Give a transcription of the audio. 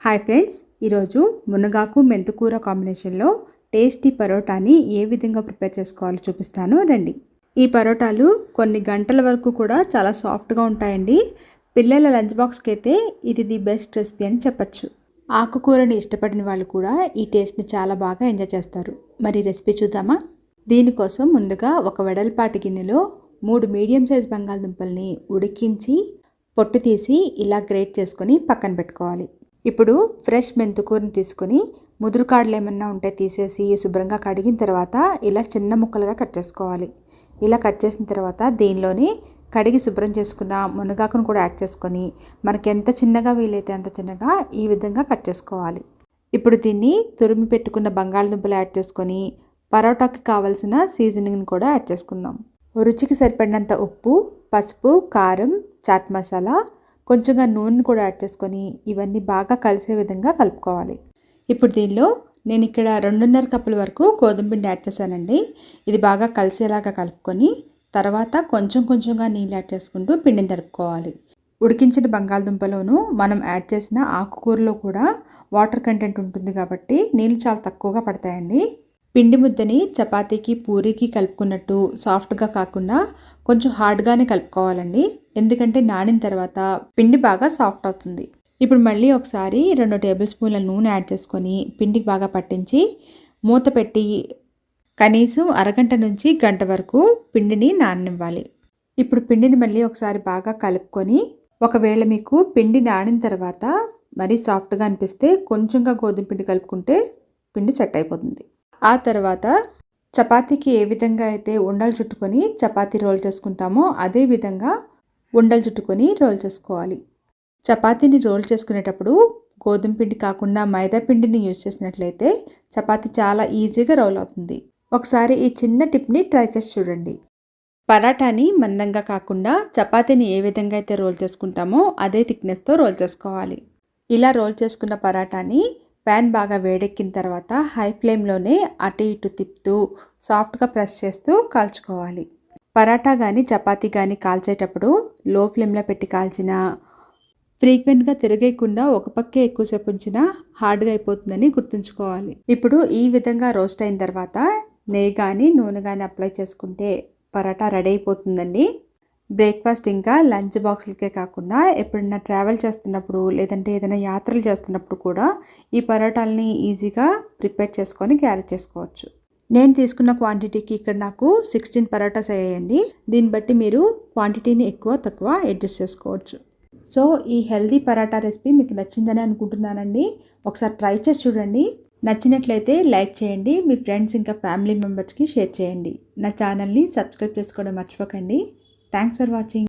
Hi friends, ఈరోజు మునగాకు మెంతుకూర కాంబినేషన్లో టేస్టీ పరోటాని ఏ విధంగా ప్రిపేర్ చేసుకోవాలో చూపిస్తాను రండి. ఈ పరోటాలు కొన్ని గంటల వరకు కూడా చాలా సాఫ్ట్గా ఉంటాయండి. పిల్లల లంచ్ బాక్స్కి అయితే ఇది ది బెస్ట్ రెసిపీ అని చెప్పచ్చు. ఆకుకూరని ఇష్టపడిన వాళ్ళు కూడా ఈ టేస్ట్ని చాలా బాగా ఎంజాయ్ చేస్తారు. మరి రెసిపీ చూద్దామా? దీనికోసం ముందుగా ఒక వెడల్పాటి గిన్నెలో 3 మీడియం సైజ్ బంగాళదుంపల్ని ఉడికించి పొట్టు తీసి ఇలా గ్రేట్ చేసుకొని పక్కన పెట్టుకోవాలి. ఇప్పుడు ఫ్రెష్ మెంతుకూరని తీసుకొని ముదురు కాడలు ఏమన్నా ఉంటే తీసేసి శుభ్రంగా కడిగిన తర్వాత ఇలా చిన్న ముక్కలుగా కట్ చేసుకోవాలి. ఇలా కట్ చేసిన తర్వాత దీనిలోనే కడిగి శుభ్రం చేసుకున్న మునగాకును కూడా యాడ్ చేసుకొని మనకి ఎంత చిన్నగా వీలైతే అంత చిన్నగా ఈ విధంగా కట్ చేసుకోవాలి. ఇప్పుడు దీన్ని తురిమి పెట్టుకున్న బంగాళదుంపలు యాడ్ చేసుకొని పరోటాకి కావాల్సిన సీజనింగ్ని కూడా యాడ్ చేసుకుందాం. రుచికి సరిపడినంత ఉప్పు, పసుపు, కారం, చాట్ మసాలా, కొంచెంగా నూనె కూడా యాడ్ చేసుకొని ఇవన్నీ బాగా కలిసే విధంగా కలుపుకోవాలి. ఇప్పుడు దీనిలో నేను ఇక్కడ 2.5 కప్పుల వరకు గోధుమ పిండి యాడ్ చేశానండి. ఇది బాగా కలిసేలాగా కలుపుకొని తర్వాత కొంచెంగా నీళ్ళు యాడ్ చేసుకుంటూ పిండిని తడుపుకోవాలి. ఉడికించిన బంగాళదుంపలోనూ మనం యాడ్ చేసిన ఆకుకూరలో కూడా వాటర్ కంటెంట్ ఉంటుంది కాబట్టి నీళ్ళు చాలా తక్కువగా పడతాయండి. పిండి ముద్దని చపాతీకి, పూరీకి కలుపుకున్నట్టు సాఫ్ట్గా కాకుండా కొంచెం హార్డ్గానే కలుపుకోవాలండి. ఎందుకంటే నానిన తర్వాత పిండి బాగా సాఫ్ట్ అవుతుంది. ఇప్పుడు మళ్ళీ ఒకసారి 2 టేబుల్ స్పూన్ల నూనె యాడ్ చేసుకొని పిండికి బాగా పట్టించి మూత పెట్టి కనీసం అరగంట నుంచి గంట వరకు పిండిని నాననివ్వాలి. ఇప్పుడు పిండిని మళ్ళీ ఒకసారి బాగా కలుపుకొని ఒకవేళ మీకు పిండి నానిన తర్వాత మరీ సాఫ్ట్గా అనిపిస్తే కొంచెంగా గోధుమ పిండి కలుపుకుంటే పిండి సెట్ అయిపోతుంది. ఆ తర్వాత చపాతీకి ఏ విధంగా అయితే ఉండలు చుట్టుకొని చపాతీ రోల్ చేసుకుంటామో అదే విధంగా ఉండలు చుట్టుకొని రోల్ చేసుకోవాలి. చపాతీని రోల్ చేసుకునేటప్పుడు గోధుమ పిండి కాకుండా మైదా పిండిని యూజ్ చేసినట్లయితే చపాతీ చాలా ఈజీగా రోల్ అవుతుంది. ఒకసారి ఈ చిన్న టిప్ని ట్రై చేసి చూడండి. పరాటాని మందంగా కాకుండా చపాతీని ఏ విధంగా అయితే రోల్ చేసుకుంటామో అదే థిక్నెస్తో రోల్ చేసుకోవాలి. ఇలా రోల్ చేసుకున్న పరాటాని ప్యాన్ బాగా వేడెక్కిన తర్వాత హై ఫ్లేమ్లోనే అటు ఇటు తిప్పుతూ సాఫ్ట్గా ప్రెస్ చేస్తూ కాల్చుకోవాలి. పరాటా కానీ చపాతీ కానీ కాల్చేటప్పుడు లో ఫ్లేమ్లో పెట్టి కాల్చిన ఫ్రీక్వెంట్గా తిరగేయకుండా ఒక పక్కే ఎక్కువసేపు ఉంచినా హార్డ్గా అయిపోతుందని గుర్తుంచుకోవాలి. ఇప్పుడు ఈ విధంగా రోస్ట్ అయిన తర్వాత నెయ్యి కానీ నూనె కానీ అప్లై చేసుకుంటే పరాటా రెడీ అయిపోతుందండి. బ్రేక్ఫాస్ట్ ఇంకా లంచ్ బాక్సులకే కాకుండా ఎప్పుడైనా ట్రావెల్ చేస్తున్నప్పుడు లేదంటే ఏదైనా యాత్రలు చేస్తున్నప్పుడు కూడా ఈ పరోటాలని ఈజీగా ప్రిపేర్ చేసుకొని క్యారీ చేసుకోవచ్చు. నేను తీసుకున్న క్వాంటిటీకి ఇక్కడ నాకు 16 పరోటాస్ అయ్యాయండి. దీన్ని బట్టి మీరు క్వాంటిటీని ఎక్కువ తక్కువ అడ్జస్ట్ చేసుకోవచ్చు. సో ఈ హెల్దీ పరాటా రెసిపీ మీకు నచ్చిందని అనుకుంటున్నానండి. ఒకసారి ట్రై చేసి చూడండి. నచ్చినట్లయితే లైక్ చేయండి, మీ ఫ్రెండ్స్ ఇంకా ఫ్యామిలీ మెంబర్స్కి షేర్ చేయండి. నా ఛానల్ని సబ్స్క్రైబ్ చేసుకోవడం మర్చిపోకండి. Thanks for watching.